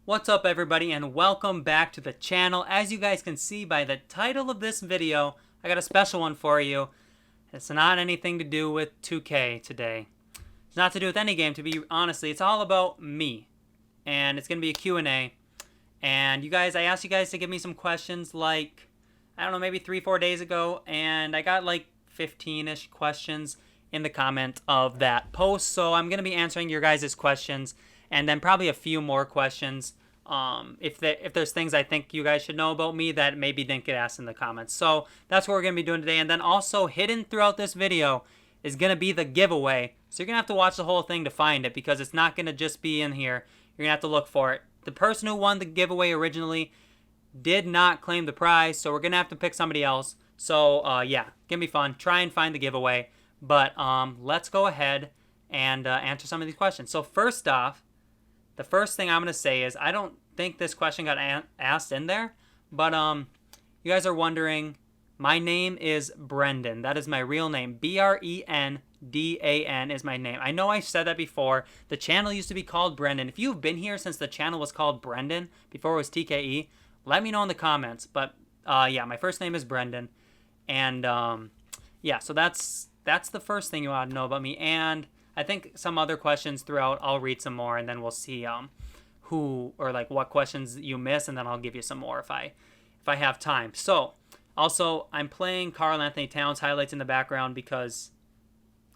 What's up, everybody, and welcome back to the channel. As you guys can see by the title of this video, I got a special one for you. It's not anything to do with 2K today. It's not to do with any game, to be honestly. It's all about me. And it's going to be a Q&A. And you guys, I asked you guys to give me some questions like, I don't know, maybe 3-4 days ago. And I got like 15-ish questions in the comment of that post. So I'm going to be answering your guys' questions. And then probably a few more questions if there's things I think you guys should know about me that maybe didn't get asked in the comments. So that's what we're going to be doing today. And then also hidden throughout this video is going to be the giveaway. So you're going to have to watch the whole thing to find it because it's not going to just be in here. You're going to have to look for it. The person who won the giveaway originally did not claim the prize, so we're going to have to pick somebody else. So yeah, going to be fun. Try and find the giveaway. But let's go ahead and answer some of these questions. So first off, the first thing I'm going to say is I don't think this question got asked in there, but you guys are wondering, my name is Brendan. That is my real name. Brendan is my name. I know I said that before. The channel used to be called Brendan. If you've been here since the channel was called Brendan, before it was TKE, let me know in the comments. But yeah, my first name is Brendan. And yeah, so that's the first thing you ought to know about me. And I think some other questions throughout, I'll read some more, and then we'll see who or like what questions you miss, and then I'll give you some more if I have time. So also, I'm playing Karl Anthony Towns highlights in the background because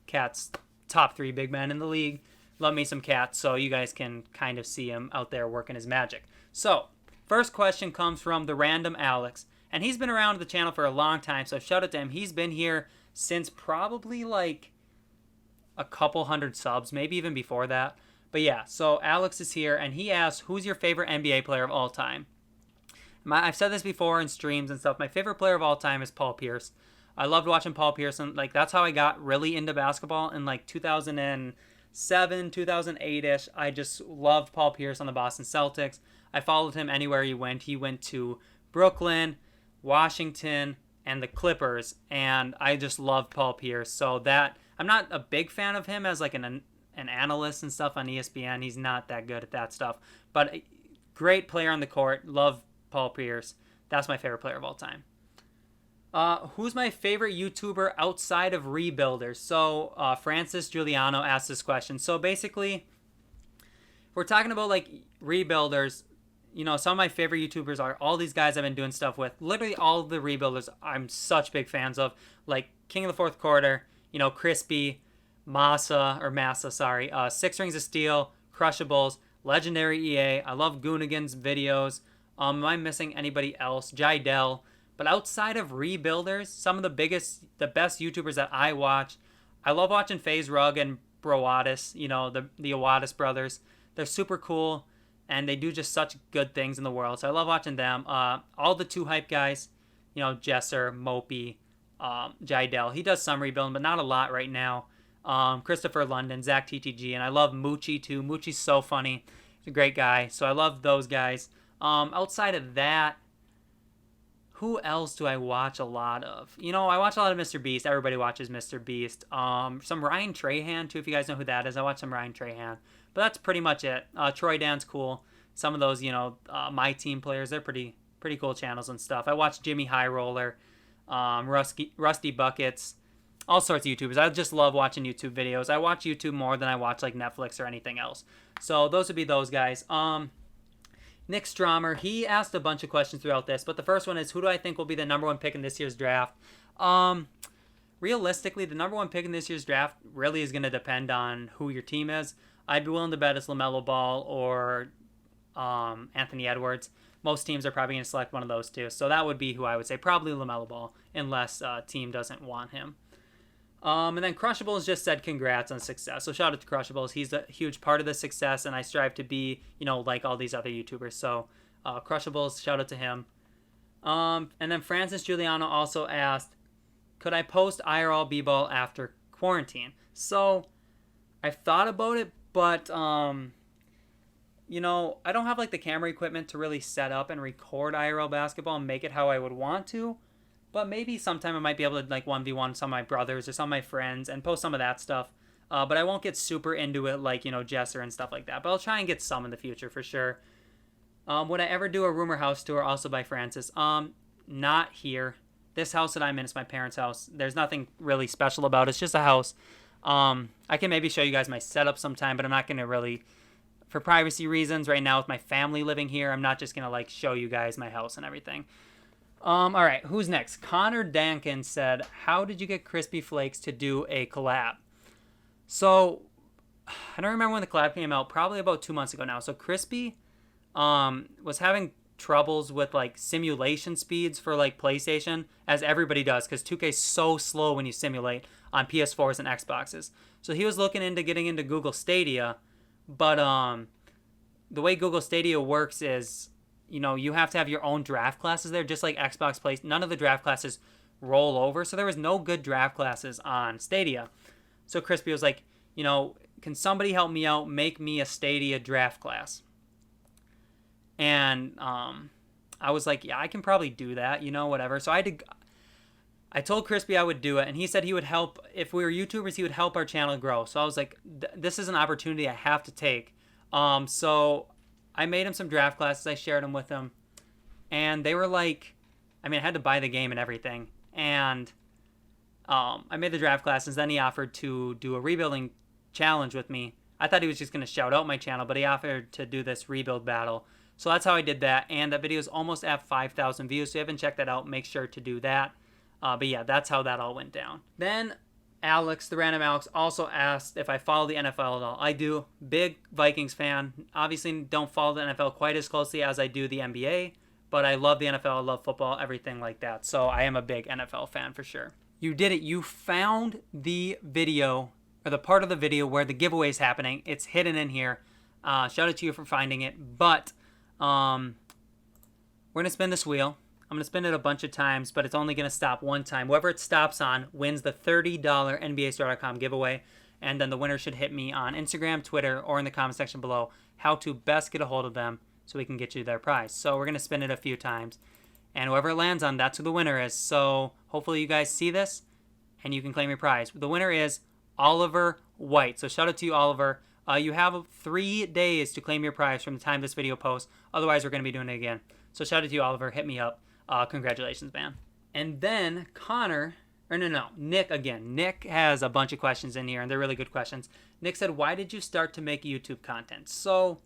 Cat's top 3 big men in the league. Love me some Cat, so you guys can kind of see him out there working his magic. So first question comes from the random Alex, and he's been around the channel for a long time, so shout out to him. He's been here since probably like a couple hundred subs, maybe even before that. But yeah, so Alex is here, and he asks, who's your favorite NBA player of all time? I've said this before in streams and stuff. My favorite player of all time is Paul Pierce. I loved watching Paul Pierce, and like that's how I got really into basketball in like 2007, 2008-ish. I just loved Paul Pierce on the Boston Celtics. I followed him anywhere he went. He went to Brooklyn, Washington, and the Clippers, and I just loved Paul Pierce. So that I'm not a big fan of him as like an analyst and stuff on ESPN. He's not that good at that stuff. But great player on the court. Love Paul Pierce. That's my favorite player of all time. Who's my favorite YouTuber outside of Rebuilders? So Francis Giuliano asked this question. So basically, if we're talking about like Rebuilders, you know, some of my favorite YouTubers are all these guys I've been doing stuff with. Literally all of the Rebuilders I'm such big fans of. Like King of the Fourth Quarter, you know, Crispy, Massa, sorry. 6 Rings of Steel, Crushables, Legendary EA. I love Goonigan's videos. Am I missing anybody else? Jidel. But outside of Rebuilders, some of the best YouTubers that I watch, I love watching FaZe Rug and Broadis, you know, the Awadis brothers. They're super cool, and they do just such good things in the world. So I love watching them. All the 2 Hype guys, you know, Jesser, Mopey, Jidel. He does some rebuilding, but not a lot right now. Christopher London, Zach TTG, and I love Moochie too. Moochie's so funny. He's a great guy. So I love those guys. Outside of that, who else do I watch a lot of? You know, I watch a lot of Mr. Beast. Everybody watches Mr. Beast. Some Ryan Trahan, too, if you guys know who that is. I watch some Ryan Trahan. But that's pretty much it. Troy Dan's cool. Some of those, you know, My Team players, they're pretty cool channels and stuff. I watch Jimmy High Roller, Rusty Buckets, all sorts of YouTubers. I just love watching YouTube videos. I watch YouTube more than I watch, like, Netflix or anything else. So those would be those guys. Nick Stromer, he asked a bunch of questions throughout this, but the first one is, who do I think will be the number 1 pick in this year's draft? Realistically, the number 1 pick in this year's draft really is going to depend on who your team is. I'd be willing to bet it's LaMelo Ball or Anthony Edwards. Most teams are probably going to select one of those two, so that would be who I would say, probably LaMelo Ball, unless a team doesn't want him. And then Crushables just said congrats on success. So shout out to Crushables. He's a huge part of the success, and I strive to be, you know, like all these other YouTubers. So Crushables, shout out to him. And then Francis Giuliano also asked, could I post IRL B-ball after quarantine? So I've thought about it, but you know, I don't have like the camera equipment to really set up and record IRL basketball and make it how I would want to. But maybe sometime I might be able to like 1v1 some of my brothers or some of my friends and post some of that stuff. But I won't get super into it like, you know, Jesser and stuff like that. But I'll try and get some in the future for sure. Would I ever do a rumor house tour also by Francis? Not here. This house that I'm in is my parents' house. There's nothing really special about it. It's just a house. I can maybe show you guys my setup sometime, but I'm not going to really, for privacy reasons, right now with my family living here, I'm not just going to like show you guys my house and everything. All right, who's next? Connor Dankin said, how did you get Crispy Flakes to do a collab? So, I don't remember when the collab came out, probably about 2 months ago now. So Crispy was having troubles with like simulation speeds for like PlayStation, as everybody does, because 2K is so slow when you simulate on PS4s and Xboxes. So he was looking into getting into Google Stadia, but the way Google Stadia works is, you know, you have to have your own draft classes there, just like Xbox plays. None of the draft classes roll over, so there was no good draft classes on Stadia. So Crispy was like, you know, can somebody help me out, make me a Stadia draft class? And I was like, yeah, I can probably do that, you know, whatever. So I told Crispy I would do it, and he said he would help. If we were YouTubers, he would help our channel grow. So I was like, this is an opportunity I have to take. So I made him some draft classes. I shared them with him, and they were like, I mean, I had to buy the game and everything. And I made the draft classes. Then he offered to do a rebuilding challenge with me. I thought he was just going to shout out my channel, but he offered to do this rebuild battle. So that's how I did that, and that video is almost at 5,000 views, so if you haven't checked that out, make sure to do that. But yeah, that's how that all went down. Then Alex, the random Alex, also asked if I follow the NFL at all. I do. Big Vikings fan. Obviously don't follow the NFL quite as closely as I do the NBA, but I love the NFL, I love football, everything like that. So I am a big NFL fan for sure. You did it. You found the video, or the part of the video where the giveaway is happening. It's hidden in here. Shout out to you for finding it. But we're going to spin this wheel. I'm going to spin it a bunch of times, but it's only going to stop one time. Whoever it stops on wins the $30 NBAStore.com giveaway. And then the winner should hit me on Instagram, Twitter, or in the comment section below how to best get a hold of them so we can get you their prize. So we're going to spin it a few times. And whoever it lands on, that's who the winner is. So hopefully you guys see this and you can claim your prize. The winner is Oliver White. So shout out to you, Oliver. You have 3 days to claim your prize from the time this video posts. Otherwise, we're going to be doing it again. So shout out to you, Oliver. Hit me up. Congratulations, man. And then Nick again. Nick has a bunch of questions in here, and they're really good questions. Nick said, why did you start to make YouTube content? So,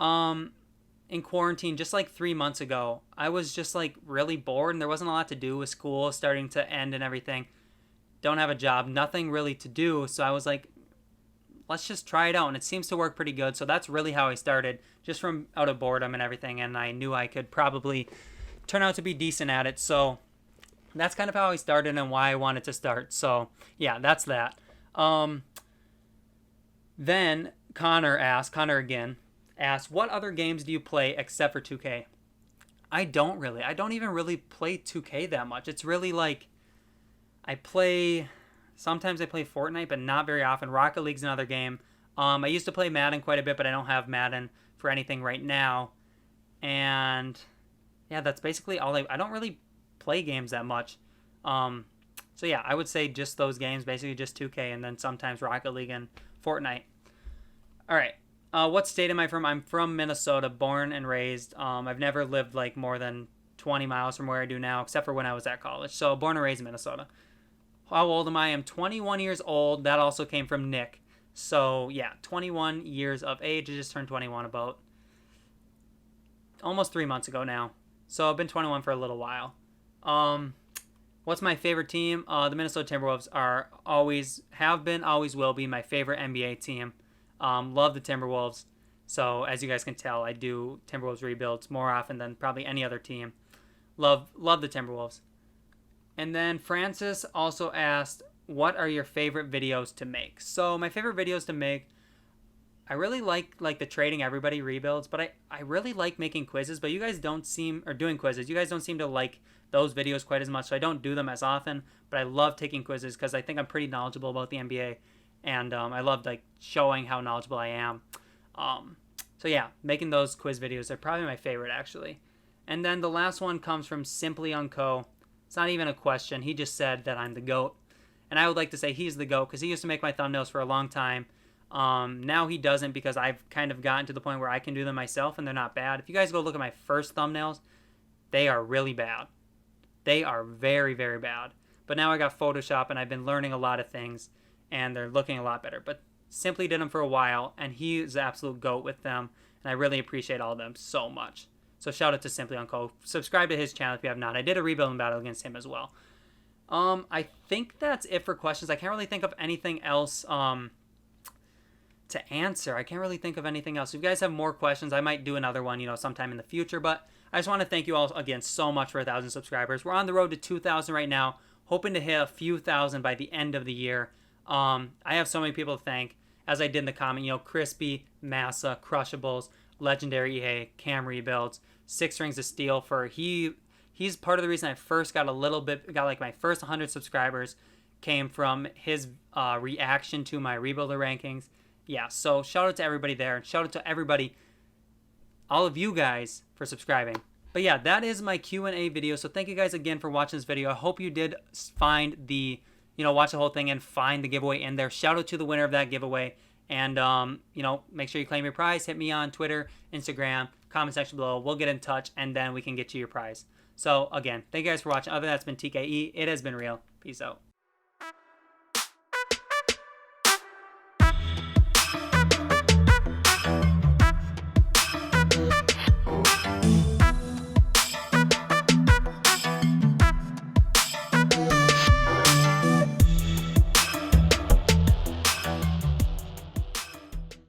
in quarantine, just like 3 months ago, I was just like really bored, and there wasn't a lot to do with school starting to end and everything. Don't have a job, nothing really to do. So I was like, let's just try it out, and it seems to work pretty good. So that's really how I started, just from out of boredom and everything, and I knew I could probably turn out to be decent at it. So that's kind of how I started and why I wanted to start. So yeah, that's that. Then Connor again asked, what other games do you play except for 2K? I don't even really play 2K that much. It's really like, sometimes I play Fortnite, but not very often. Rocket League's another game. I used to play Madden quite a bit, but I don't have Madden for anything right now. And yeah, that's basically all. I don't really play games that much. So yeah, I would say just those games, basically just 2K, and then sometimes Rocket League and Fortnite. All right. What state am I from? I'm from Minnesota, born and raised. I've never lived like more than 20 miles from where I do now, except for when I was at college. So born and raised in Minnesota. How old am I? I'm 21 years old. That also came from Nick. So yeah, 21 years of age. I just turned 21 about almost 3 months ago now. So I've been 21 for a little while. What's my favorite team? The Minnesota Timberwolves have been, always will be my favorite NBA team. Love the Timberwolves. So as you guys can tell, I do Timberwolves rebuilds more often than probably any other team. Love the Timberwolves. And then Francis also asked, what are your favorite videos to make? So my favorite videos to make, I really like the trading everybody rebuilds, but I really like making quizzes, but you guys don't seem, or doing quizzes, you guys don't seem to like those videos quite as much, so I don't do them as often, but I love taking quizzes because I think I'm pretty knowledgeable about the NBA, and I love like showing how knowledgeable I am. So yeah, making those quiz videos are probably my favorite actually. And then the last one comes from Simply Unco. It's not even a question. He just said that I'm the GOAT. And I would like to say he's the GOAT because he used to make my thumbnails for a long time. Now he doesn't because I've kind of gotten to the point where I can do them myself and they're not bad. If you guys go look at my first thumbnails, they are really bad. They are very, very bad. But now I got Photoshop and I've been learning a lot of things and they're looking a lot better. But Simply did them for a while and he is the absolute GOAT with them. And I really appreciate all of them so much. So shout out to Simply Unco. Subscribe to his channel if you have not. I did a rebuilding battle against him as well. I think that's it for questions. I can't really think of anything else to answer. I can't really think of anything else. If you guys have more questions, I might do another one, sometime in the future. But I just want to thank you all again so much for 1,000 subscribers. We're on the road to 2,000 right now, hoping to hit a few thousand by the end of the year. I have so many people to thank, as I did in the comment. Crispy, Massa, Crushables, Legendary EA, Cam Rebuilds, 6 Rings of Steel. He's part of the reason I first got like my first 100 subscribers came from his reaction to my rebuilder rankings. Yeah, so shout out to everybody there, and shout out to everybody, all of you guys, for subscribing. But yeah, that is my Q&A video. So thank you guys again for watching this video. I hope you did find watch the whole thing and find the giveaway in there. Shout out to the winner of that giveaway. And, make sure you claim your prize. Hit me on Twitter, Instagram, comment section below. We'll get in touch, and then we can get you your prize. So, again, thank you guys for watching. Other than that, it's been TKE. It has been real. Peace out.